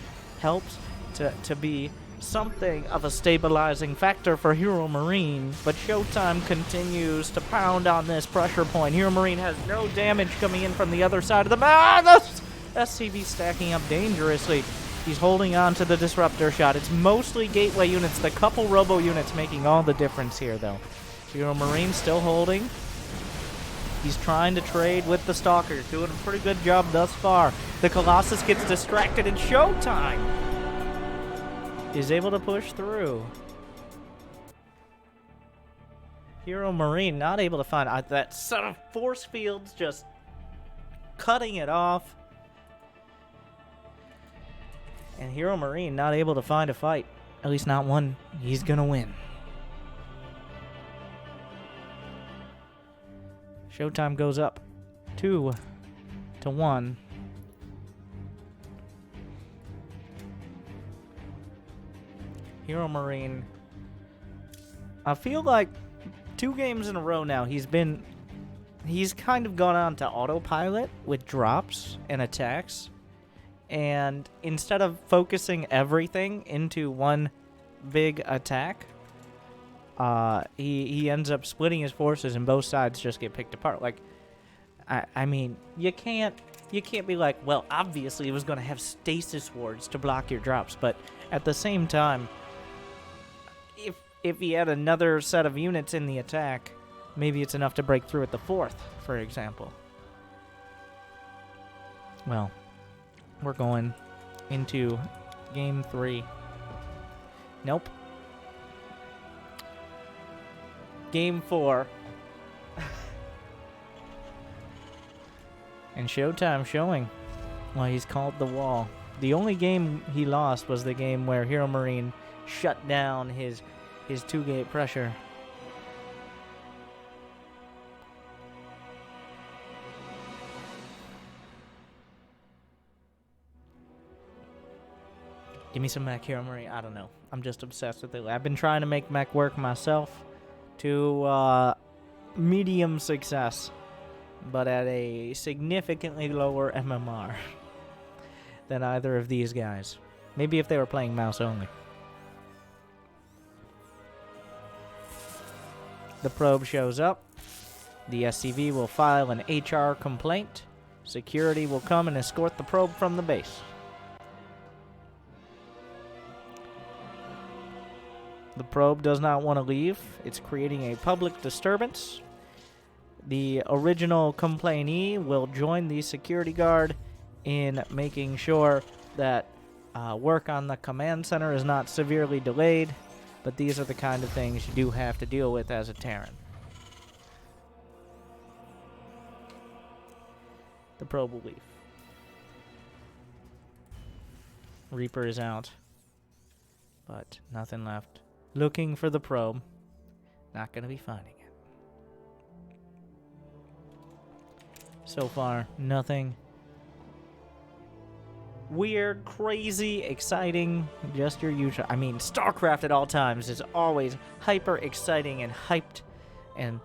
helps to be something of a stabilizing factor for HeRoMaRiNe, but ShoWTimE continues to pound on this pressure point. HeRoMaRiNe has no damage coming in from the other side of the map. The SCV stacking up dangerously. He's holding on to the Disruptor shot. It's mostly gateway units, the couple robo units making all the difference here, though. HeRoMaRiNe still holding. He's trying to trade with the Stalkers, doing a pretty good job thus far. The Colossus gets distracted, and ShoWTimE is able to push through. HeRoMaRiNe not able to find that set of force fields, just cutting it off. And HeRoMaRiNe not able to find a fight. At least not one he's gonna win. ShoWTimE goes up 2-1. HeRoMaRiNe, I feel like 2 games in a row now he's kind of gone on to autopilot with drops and attacks, and instead of focusing everything into one big attack, he ends up splitting his forces and both sides just get picked apart. Like, I mean, you can't be like, well, obviously it was going to have stasis wards to block your drops, but at the same time, if he had another set of units in the attack, maybe it's enough to break through at the 4th, for example. Well, we're going into Game 3. Nope. Game 4. And ShoWTimE showing why he's called the wall. The only game he lost was the game where HeRoMaRiNe shut down his 2-gate pressure. Give me some mech, HeRoMaRiNe. I don't know. I'm just obsessed with it. I've been trying to make mech work myself to medium success, but at a significantly lower MMR than either of these guys. Maybe if they were playing mouse only. The probe shows up. The SCV will file an HR complaint. Security will come and escort the probe from the base. The probe does not want to leave. It's creating a public disturbance. The original complainee will join the security guard in making sure that work on the command center is not severely delayed. But these are the kind of things you do have to deal with as a Terran. The probe will leave. Reaper is out. But nothing left. Looking for the probe. Not going to be finding it. So far, nothing weird, crazy, exciting, just your usual. I mean, Starcraft at all times is always hyper exciting and hyped. And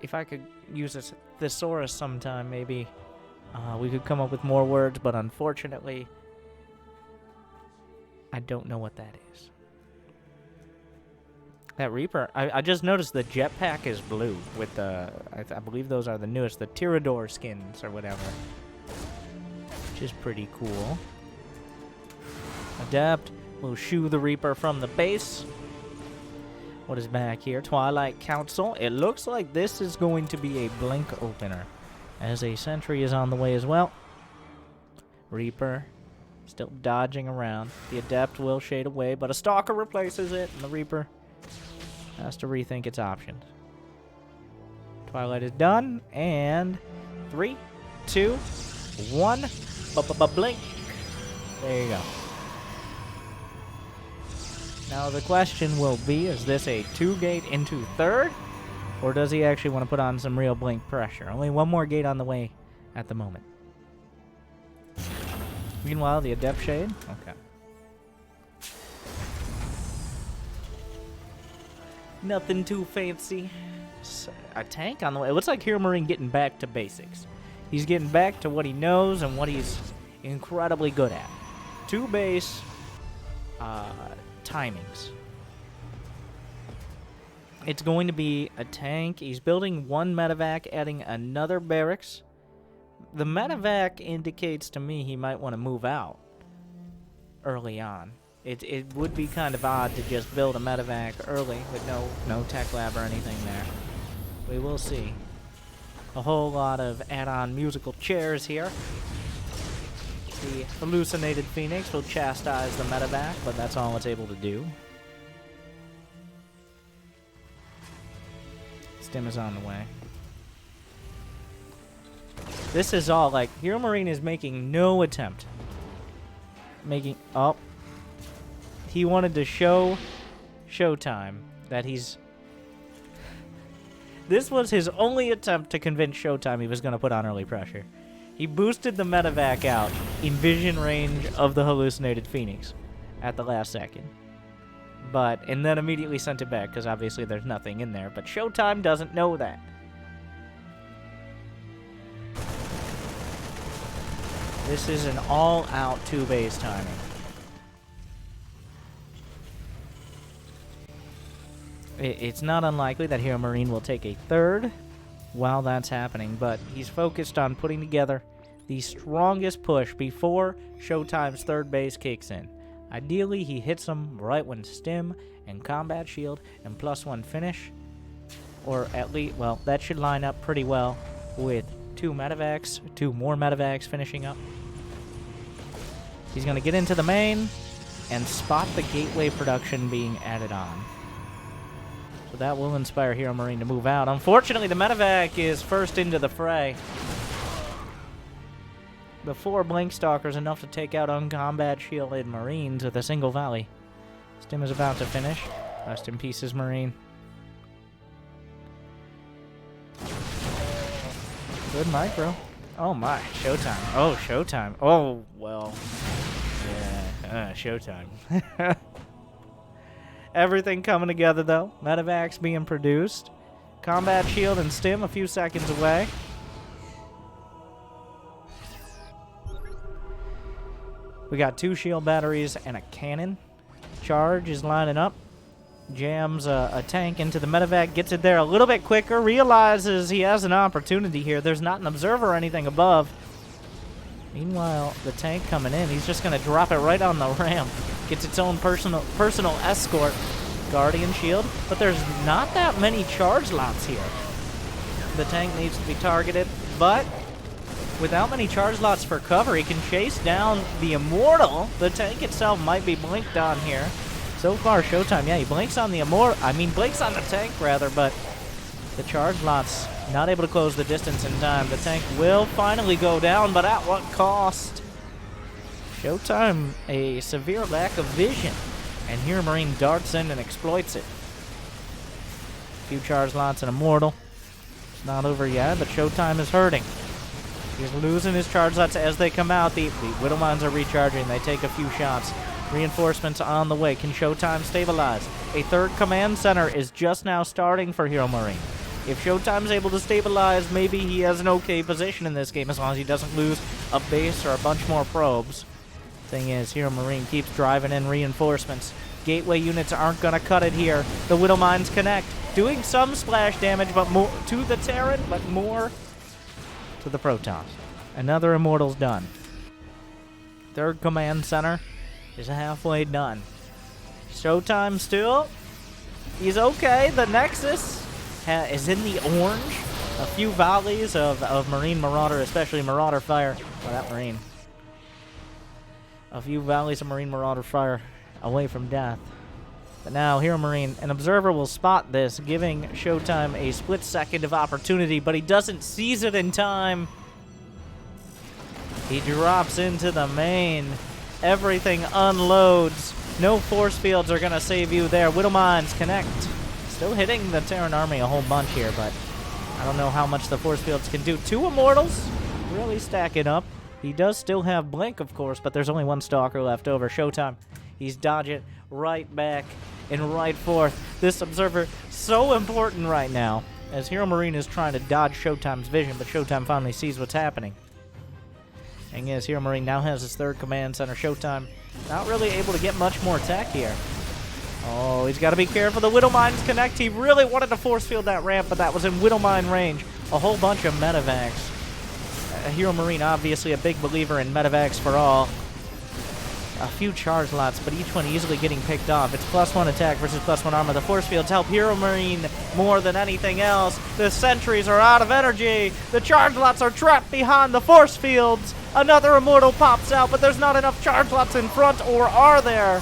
if I could use a thesaurus sometime, maybe we could come up with more words, but unfortunately, I don't know what that is. That Reaper, I just noticed the jetpack is blue with the, I believe those are the newest, the Tyrador skins or whatever. Which is pretty cool. Adept will shoo the Reaper from the base. What is back here? Twilight Council. It looks like this is going to be a blink opener, as a sentry is on the way as well. Reaper still dodging around. The Adept will shade away, but a Stalker replaces it, and the Reaper has to rethink its options. Twilight is done, and 3, 2, 1. Blink. There you go. Now the question will be, is this a 2-gate into 3rd? Or does he actually want to put on some real blink pressure? Only one more gate on the way at the moment. Meanwhile, the Adept Shade. Okay. Nothing too fancy. A tank on the way. It looks like HeRoMaRiNe getting back to basics. He's getting back to what he knows and what he's incredibly good at. 2 base, timings. It's going to be a tank. He's building one medevac, adding another barracks. The medevac indicates to me he might want to move out early on. It would be kind of odd to just build a medevac early with no tech lab or anything there. We will see. A whole lot of add-on musical chairs here. The hallucinated Phoenix will chastise the medevac, but that's all it's able to do. Stim is on the way. This is all like HeRoMaRiNe is making no attempt. Oh. He wanted to show ShoWTimE that he's... This was his only attempt to convince ShoWTimE he was going to put on early pressure. He boosted the medevac out in vision range of the hallucinated Phoenix at the last second. And then immediately sent it back, because obviously there's nothing in there. But ShoWTimE doesn't know that. This is an all-out two-base timing. It's not unlikely that HeRoMaRiNe will take a third while that's happening, but he's focused on putting together the strongest push before ShoWTimE's third base kicks in. Ideally, he hits them right when Stim and Combat Shield and +1 finish, or at least, well, that should line up pretty well with two more medevacs finishing up. He's going to get into the main and spot the gateway production being added on. So that will inspire HeRoMaRiNe to move out. Unfortunately, the medevac is first into the fray. The 4 Blink Stalkers enough to take out uncombat shielded Marines with a single volley. Stim is about to finish. Rest in pieces, Marine. Good micro. Oh my, ShoWTimE. Oh, ShoWTimE. Oh, well. Yeah, ShoWTimE. Everything coming together, though. Medevacs being produced. Combat Shield and Stim a few seconds away. We got 2 shield batteries and a cannon. Charge is lining up. Jams a tank into the medevac. Gets it there a little bit quicker. Realizes he has an opportunity here. There's not an observer or anything above. Meanwhile, the tank coming in. He's just going to drop it right on the ramp. Gets its own personal escort. Guardian shield. But there's not that many charge lots here. The tank needs to be targeted. But without many charge lots for cover, he can chase down the Immortal. The tank itself might be blinked on here. So far, ShoWTimE, yeah, he blinks on the Immortal. Blinks on the tank, rather, but the charge lots not able to close the distance in time. The tank will finally go down, but at what cost? ShoWTimE, a severe lack of vision, and HeRoMaRiNe darts in and exploits it. A few charge lots and Immortal. It's not over yet, but ShoWTimE is hurting. He's losing his charge lots as they come out. The Widowmines are recharging. They take a few shots. Reinforcements on the way. Can ShoWTimE stabilize? A third command center is just now starting for HeRoMaRiNe. If ShoWTimE's able to stabilize, maybe he has an okay position in this game as long as he doesn't lose a base or a bunch more probes. Thing is, HeRoMaRiNe keeps driving in reinforcements. Gateway units aren't going to cut it here. The Widowmines connect, doing some splash damage, but more to the Terran, but more to the Protoss. Another Immortal's done. Third command center is halfway done. ShoWTimE still, he's okay. The Nexus is in the orange. A few volleys of Marine Marauder, especially Marauder fire. Oh, that Marine. A few volleys of Marine Marauder fire away from death. But now HeRoMaRiNe, an observer will spot this, giving ShoWTimE a split second of opportunity, but he doesn't seize it in time. He drops into the main. Everything unloads. No force fields are going to save you there. Widowmines connect. Still hitting the Terran army a whole bunch here, but I don't know how much the force fields can do. 2 Immortals really stacking up. He does still have Blink, of course, but there's only 1 Stalker left over. ShoWTimE, he's dodging right back and right forth. This observer, so important right now, as HeRoMaRiNe is trying to dodge ShoWTimE's vision, but ShoWTimE finally sees what's happening. And yes, HeRoMaRiNe now has his third command center. ShoWTimE not really able to get much more tech here. Oh, he's got to be careful. The Widow Mines connect. He really wanted to force field that ramp, but that was in Widow Mine range. A whole bunch of medevacs. HeRoMaRiNe, obviously a big believer in medevacs for all. A few charge lots, but each one easily getting picked off. It's +1 attack versus +1 armor. The force fields help HeRoMaRiNe more than anything else. The sentries are out of energy. The charge lots are trapped behind the force fields. Another immortal pops out, but there's not enough charge lots in front, or are there?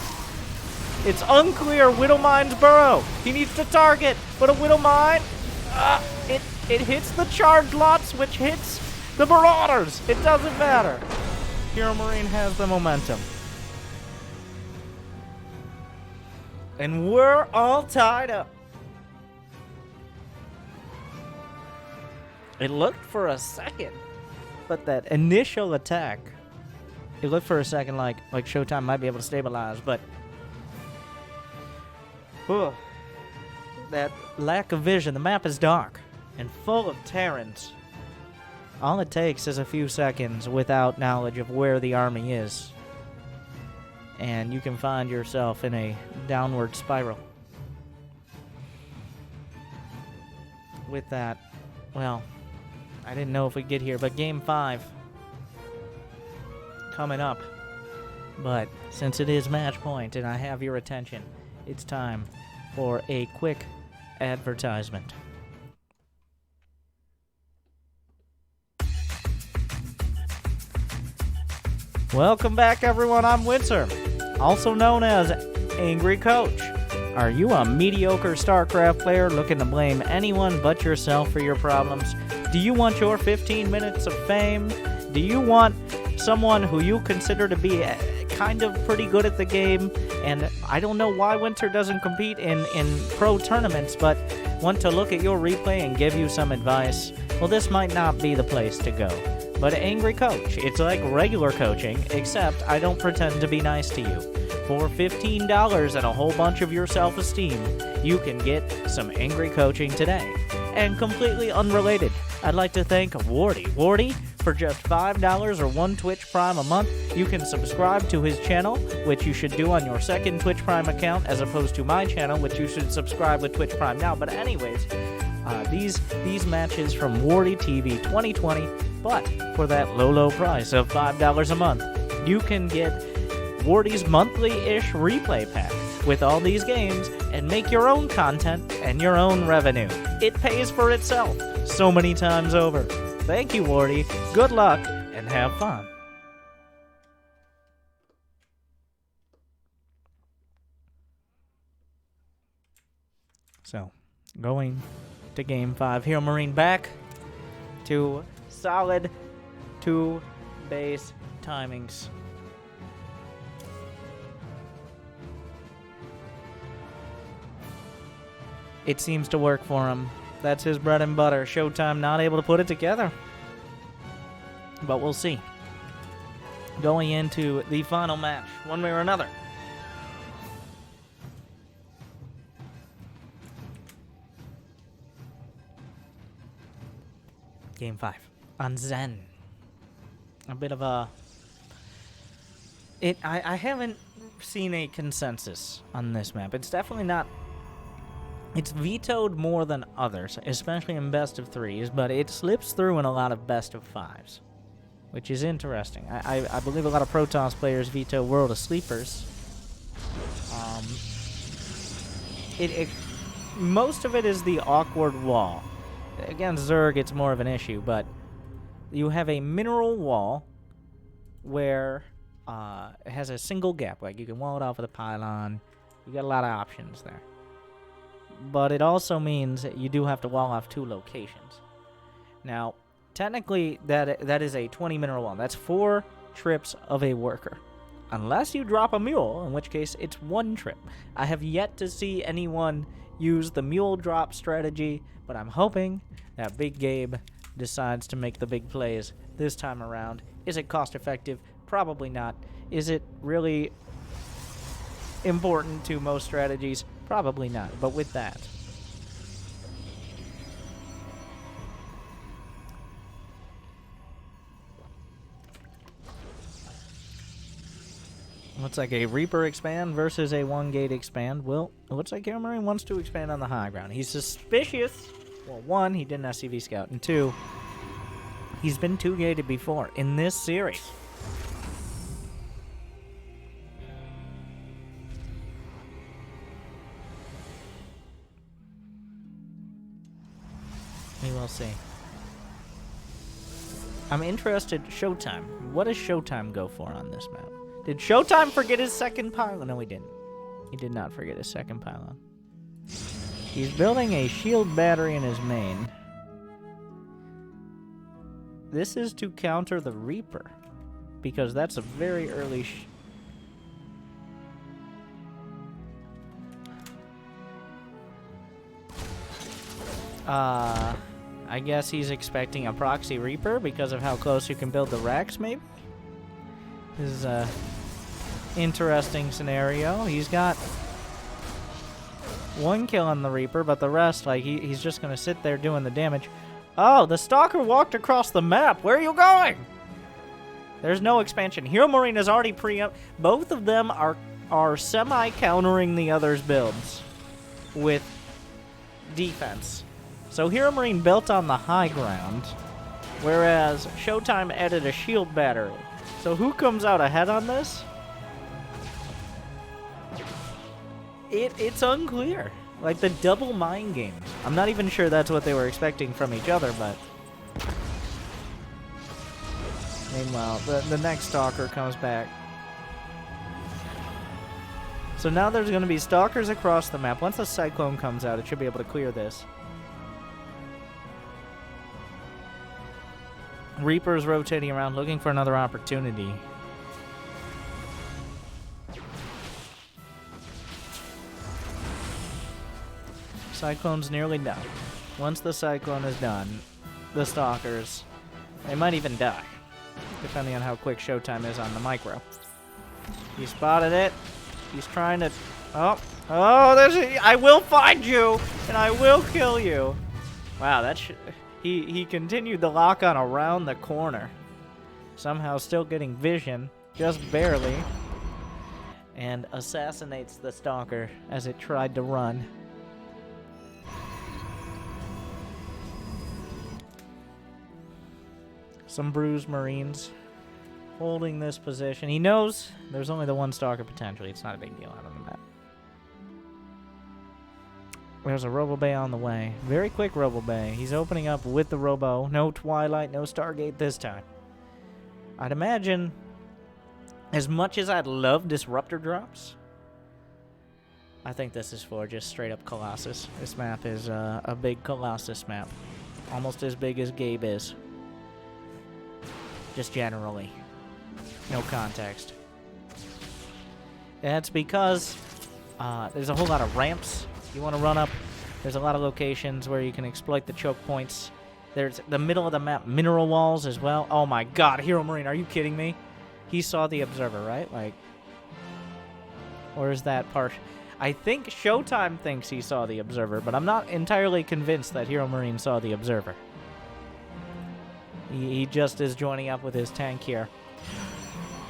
It's unclear. Widow Mine's burrow. He needs to target, but a Widow Mine, it hits the charge lots, which hits the Marauders. It doesn't matter. HeRoMaRiNe has the momentum. And we're all tied up. It looked for a second, but that initial attack, it looked for a second like ShoWTimE might be able to stabilize, but that lack of vision. The map is dark and full of Terrans. All it takes is a few seconds without knowledge of where the army is, and you can find yourself in a downward spiral. With that, well, I didn't know if we'd get here, but Game 5 coming up. But since it is match point and I have your attention, it's time for a quick advertisement. Welcome back, everyone. I'm Winter, also known as Angry Coach. Are you a mediocre StarCraft player looking to blame anyone but yourself for your problems? Do you want your 15 minutes of fame? Do you want someone who you consider to be kind of pretty good at the game? And I don't know why Winter doesn't compete in pro tournaments, but want to look at your replay and give you some advice? Well, this might not be the place to go. But Angry Coach, it's like regular coaching, except I don't pretend to be nice to you. For $15 and a whole bunch of your self-esteem, you can get some Angry Coaching today. And completely unrelated, I'd like to thank Wardy. Wardy, for just $5 or 1 Twitch Prime a month, you can subscribe to his channel, which you should do on your second Twitch Prime account, as opposed to my channel, which you should subscribe with Twitch Prime now. But anyways, these matches from Wardy TV 2020, but for that low price of $5 a month, you can get Wardy's monthly-ish replay pack with all these games and make your own content and your own revenue. It pays for itself so many times over. Thank you, Wardy. Good luck and have fun. So, going to Game 5. HeRoMaRiNe back to solid 2 base timings. It seems to work for him. That's his bread and butter. ShoWTimE not able to put it together. But we'll see. Going into the final match, one way or another. Game 5 on Zen. A bit of a... I haven't seen a consensus on this map. It's definitely not... It's vetoed more than others, especially in best of 3s, but it slips through in a lot of best of 5s, which is interesting. I believe a lot of Protoss players veto World of Sleepers. Most of it is the awkward wall. Against Zerg, it's more of an issue, but you have a mineral wall where it has a single gap. Like, you can wall it off with a pylon. You got a lot of options there. But it also means that you do have to wall off 2 locations. Now, technically, that is a 20 mineral wall. That's 4 trips of a worker. Unless you drop a mule, in which case it's 1 trip. I have yet to see anyone use the mule drop strategy, but I'm hoping that Big Gabe decides to make the big plays this time around. Is it cost effective? Probably not. Is it really important to most strategies? Probably not. But with that, Looks like a Reaper expand versus a 1-gate expand. Well, it looks like HeRoMaRiNe wants to expand on the high ground. He's suspicious. Well, 1, he didn't SCV scout, and 2, he's been 2-gated before in this series. We will see. I'm interested. ShoWTimE. What does ShoWTimE go for on this map? Did ShoWTimE forget his second pylon? No, he didn't. He did not forget his second pylon. He's building a shield battery in his main. This is to counter the Reaper, because that's a very early I guess he's expecting a proxy Reaper because of how close you can build the racks, maybe? This is a interesting scenario. He's got 1 kill on the Reaper, but the rest, like, he's just going to sit there doing the damage. Oh, the Stalker walked across the map. Where are you going? There's no expansion. HeRoMaRiNe is already pre-up. Both of them are semi-countering the other's builds with defense. So HeRoMaRiNe built on the high ground, whereas ShoWTimE added a shield battery. So who comes out ahead on this? It's unclear. Like the double mind games. I'm not even sure that's what they were expecting from each other, but... Meanwhile, the next Stalker comes back. So now there's going to be Stalkers across the map. Once the Cyclone comes out, it should be able to clear this. Reaper's rotating around looking for another opportunity. Cyclone's nearly done. Once the Cyclone is done, the Stalkers, they might even die, depending on how quick ShoWTimE is on the micro. He spotted it. He's trying to... Oh, I will find you, and I will kill you. Wow, that should... He continued the lock-on around the corner. Somehow still getting vision, just barely. And assassinates the Stalker as it tried to run. Some bruised Marines holding this position. He knows there's only the 1 Stalker potentially. It's not a big deal out on the map. There's a Robo Bay on the way. Very quick Robo Bay. He's opening up with the Robo. No Twilight, no Stargate this time. I'd imagine, as much as I'd love Disruptor drops, I think this is for just straight up Colossus. This map is a big Colossus map. Almost as big as Gabe is. Just generally. No context. That's because there's a whole lot of ramps. You want to run up. There's a lot of locations where you can exploit the choke points. There's the middle of the map, mineral walls as well. Oh my god, HeRoMaRiNe, are you kidding me? He saw the Observer, right? Like, or is that part? I think ShoWTimE thinks he saw the Observer, but I'm not entirely convinced that HeRoMaRiNe saw the Observer. He just is joining up with his tank here.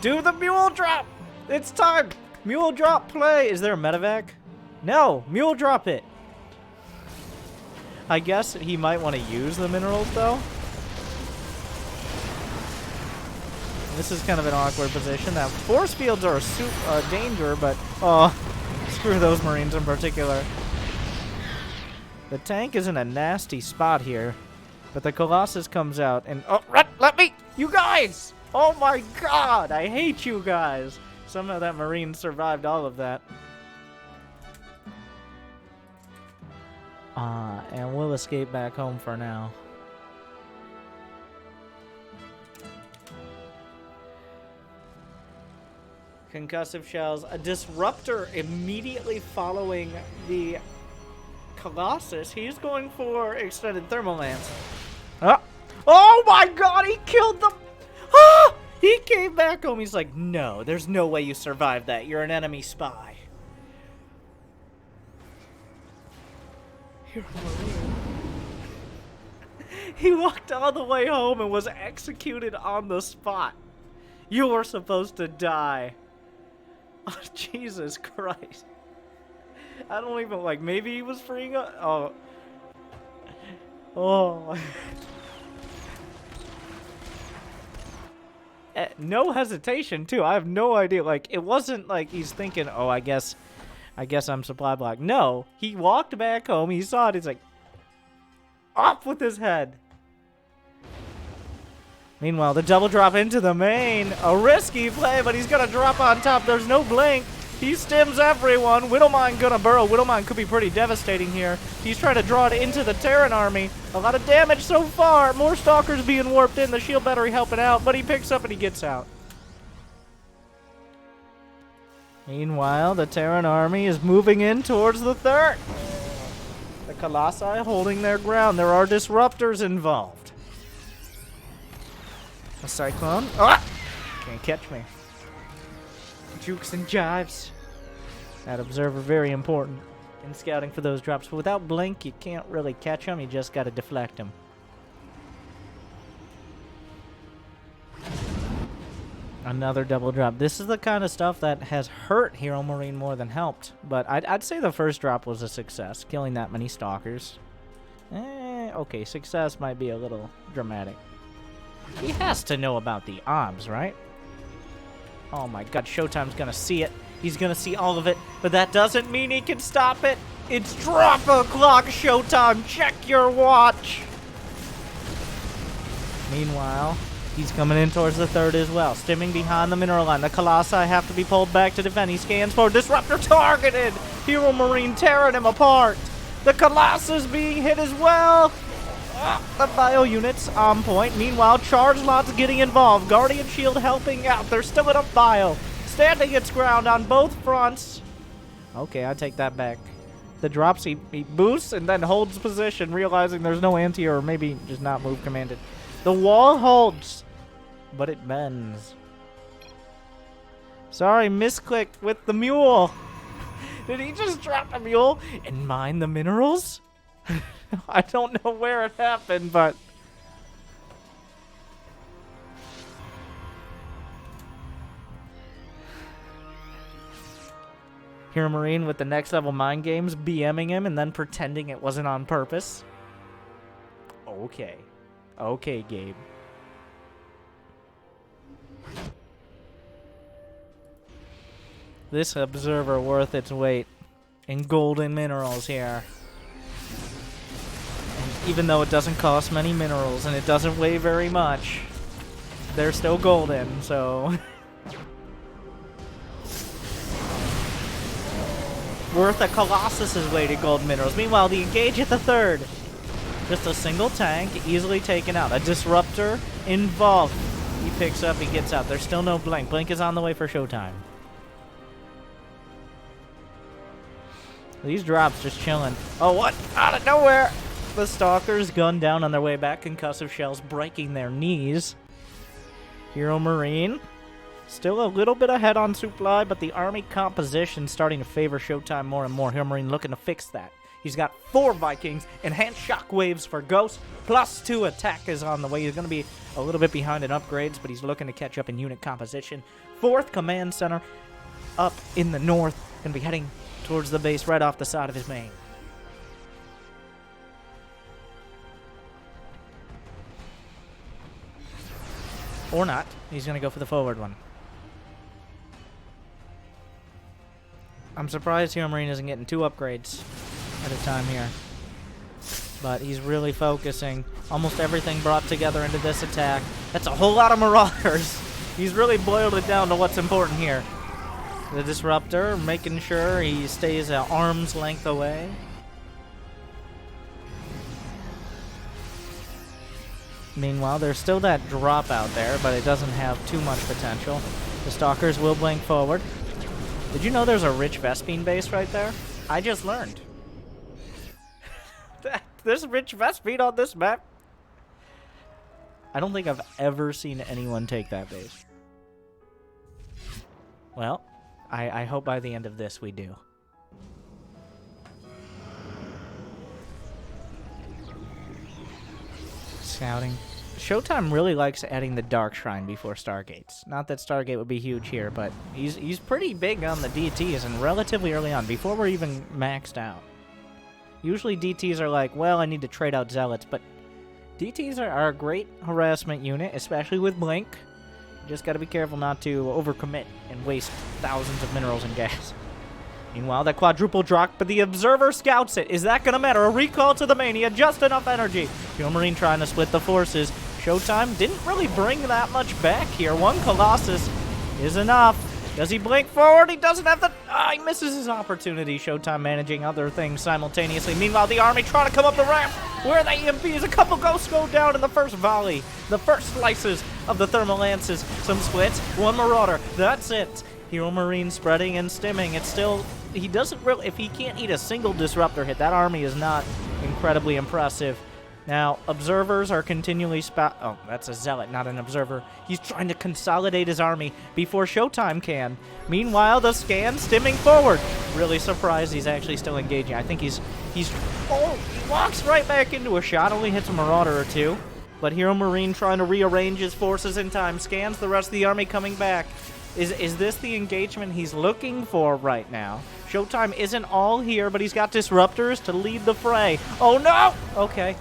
Do the mule drop! It's time! Mule drop play! Is there a medevac? No! Mule drop it! I guess he might want to use the minerals, though. This is kind of an awkward position. Now, force fields are a danger, but... Oh, screw those Marines in particular. The tank is in a nasty spot here. But the Colossus comes out and... Oh, let me... You guys! Oh my god! I hate you guys! Somehow that Marine survived all of that. And we'll escape back home for now. Concussive shells. A Disruptor immediately following the Colossus. He's going for extended thermal lance. Oh my god, he killed them! Ah! He came back home. He's like, no, there's no way you survived that. You're an enemy spy. He walked all the way home and was executed on the spot. You were supposed to die. Oh, Jesus Christ. I don't even, like, maybe he was freeing up. Oh. Oh. No hesitation, too. I have no idea. Like, it wasn't like he's thinking, oh, I guess I'm supply block. No, he walked back home. He saw it. He's like, off with his head. Meanwhile, the double drop into the main. A risky play, but he's going to drop on top. There's no blink. He stims everyone. WinterStarcraft gonna burrow. WinterStarcraft could be pretty devastating here. He's trying to draw it into the Terran army. A lot of damage so far. More Stalkers being warped in. The shield battery helping out, but he picks up and he gets out. Meanwhile, the Terran army is moving in towards the third. The Colossi holding their ground. There are disruptors involved. A Cyclone. Ah! Can't catch me. Jukes and jives. That observer very important in scouting for those drops. But without blink, you can't really catch them. You just got to deflect them. Another double drop. This is the kind of stuff that has hurt HeRoMaRiNe more than helped. But I'd say the first drop was a success, killing that many Stalkers. Okay, success might be a little dramatic. He has to know about the OBS, right? Oh my god, ShoWTimE's gonna see it. He's gonna see all of it, but that doesn't mean he can stop it. It's drop o'clock, ShoWTimE. Check your watch. Meanwhile, he's coming in towards the third as well, stimming behind the mineral line. The Colossi have to be pulled back to defend. He scans for Disruptor targeted. HeRoMaRiNe tearing him apart. The Colossus being hit as well. The bio units on point. Meanwhile, Charge Lot's getting involved. Guardian Shield helping out. There's still enough bio. Standing its ground on both fronts. Okay, I take that back. The drops, he boosts and then holds position, realizing there's no anti or maybe just not move commanded. The wall holds, but it bends. Sorry, misclicked with the mule. Did he just drop the mule and mine the minerals? I don't know where it happened, but... HeRoMaRiNe with the next level mind games, BMing him and then pretending it wasn't on purpose. Okay. Okay, Gabe. This observer worth its weight in golden minerals here. And even though it doesn't cost many minerals and it doesn't weigh very much, they're still golden, so... worth a Colossus's weight in gold minerals. Meanwhile, the engage at the third. Just a single tank, easily taken out. A disruptor involved. He picks up, he gets out. There's still no blink. Blink is on the way for ShoWTimE. These drops just chilling. Oh, what? Out of nowhere! The Stalkers gunned down on their way back. Concussive shells breaking their knees. HeRoMaRiNe still a little bit ahead on supply, but the army composition starting to favor ShoWTimE more and more. HeRoMaRiNe looking to fix that. He's got 4 Vikings, enhanced shockwaves for Ghost, +2 attack is on the way. He's going to be a little bit behind in upgrades, but he's looking to catch up in unit composition. 4th command center up in the north. Going to be heading towards the base right off the side of his main. Or not. He's going to go for the forward one. I'm surprised HeRoMaRiNe isn't getting 2 upgrades at a time here. But he's really focusing. Almost everything brought together into this attack. That's a whole lot of Marauders. He's really boiled it down to what's important here. The Disruptor, making sure he stays at arm's length away. Meanwhile, there's still that drop out there, but it doesn't have too much potential. The Stalkers will blink forward. Did you know there's a rich Vespene base right there? I just learned. There's rich Vespene on this map. I don't think I've ever seen anyone take that base. Well, I hope by the end of this we do. Scouting. ShoWTimE really likes adding the Dark Shrine before Stargates. Not that Stargate would be huge here, but he's pretty big on the DTs and relatively early on, before we're even maxed out. Usually DTs are like, well, I need to trade out Zealots, but DTs are a great harassment unit, especially with Blink. You just gotta be careful not to overcommit and waste thousands of minerals and gas. Meanwhile, that quadruple drop, but the Observer scouts it. Is that going to matter? A recall to the Mania, just enough energy. HeRoMaRiNe trying to split the forces. ShoWTimE didn't really bring that much back here. One Colossus is enough. Does he blink forward? He doesn't have the... he misses his opportunity. ShoWTimE managing other things simultaneously. Meanwhile, the army trying to come up the ramp. Where the EMPs? A couple ghosts go down in the first volley. The first slices of the Thermal Lances. Some splits. One Marauder. That's it. HeRoMaRiNe spreading and stimming. It's still... He doesn't really... If he can't eat a single Disruptor hit, that army is not incredibly impressive. Now, Observers are continually Oh, that's a Zealot, not an Observer. He's trying to consolidate his army before ShoWTimE can. Meanwhile, the scan stimming forward. Really surprised he's actually still engaging. I think he's... Oh, he walks right back into a shot. Only hits a Marauder or two. But HeRoMaRiNe trying to rearrange his forces in time. Scans the rest of the army coming back. Is this the engagement he's looking for right now? ShoWTimE isn't all here, but he's got Disruptors to lead the fray. Oh, no! Okay.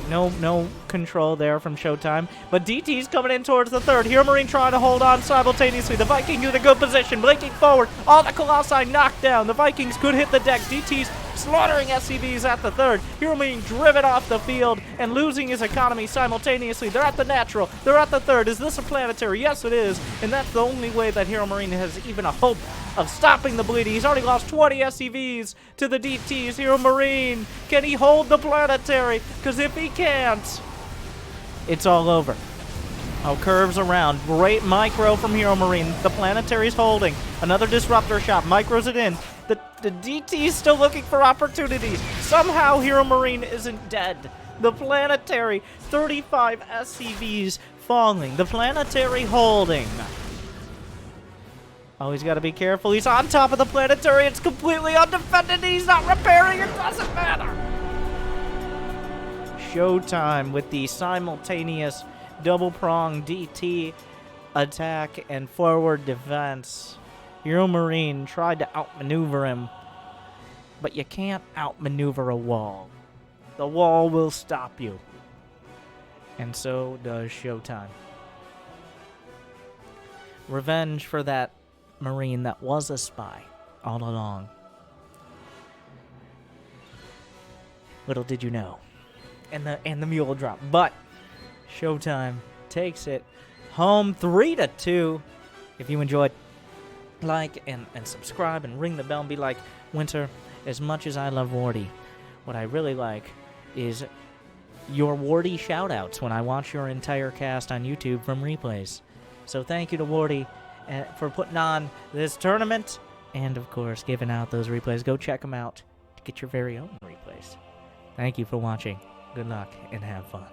No control there from ShoWTimE. But DT's coming in towards the third. HeRoMaRiNe trying to hold on simultaneously. The Vikings in a good position, blinking forward. All the Colossi knocked down. The Vikings could hit the deck. DT's slaughtering SCVs at the third. HeRoMaRiNe driven off the field and losing his economy simultaneously. They're at the natural. They're at the third. Is this a planetary? Yes, it is. And that's the only way that HeRoMaRiNe has even a hope of stopping the bleeding. He's already lost 20 SCVs to the DTs. HeRoMaRiNe, can he hold the planetary? Because if he can't, it's all over. Oh, curves around. Great micro from HeRoMaRiNe. The planetary's holding. Another Disruptor shot. Micros it in. The DT's still looking for opportunities. Somehow HeRoMaRiNe isn't dead. The planetary, 35 SCVs falling. The planetary holding. Oh, he's got to be careful. He's on top of the planetary. It's completely undefended. He's not repairing. It doesn't matter. ShoWTimE with the simultaneous double-prong DT attack and forward defense. HeRoMaRiNe tried to outmaneuver him, but you can't outmaneuver a wall. The wall will stop you. And so does ShoWTimE. Revenge for that Marine that was a spy all along. Little did you know. And the mule drop. But ShoWTimE takes it home 3-2. If you enjoyed, like and subscribe and ring the bell and be like, Winter, as much as I love Wardy, what I really like is your Wardy shoutouts when I watch your entire cast on YouTube from replays. So thank you to Wardy for putting on this tournament and, of course, giving out those replays. Go check them out to get your very own replays. Thank you for watching. Good luck and have fun.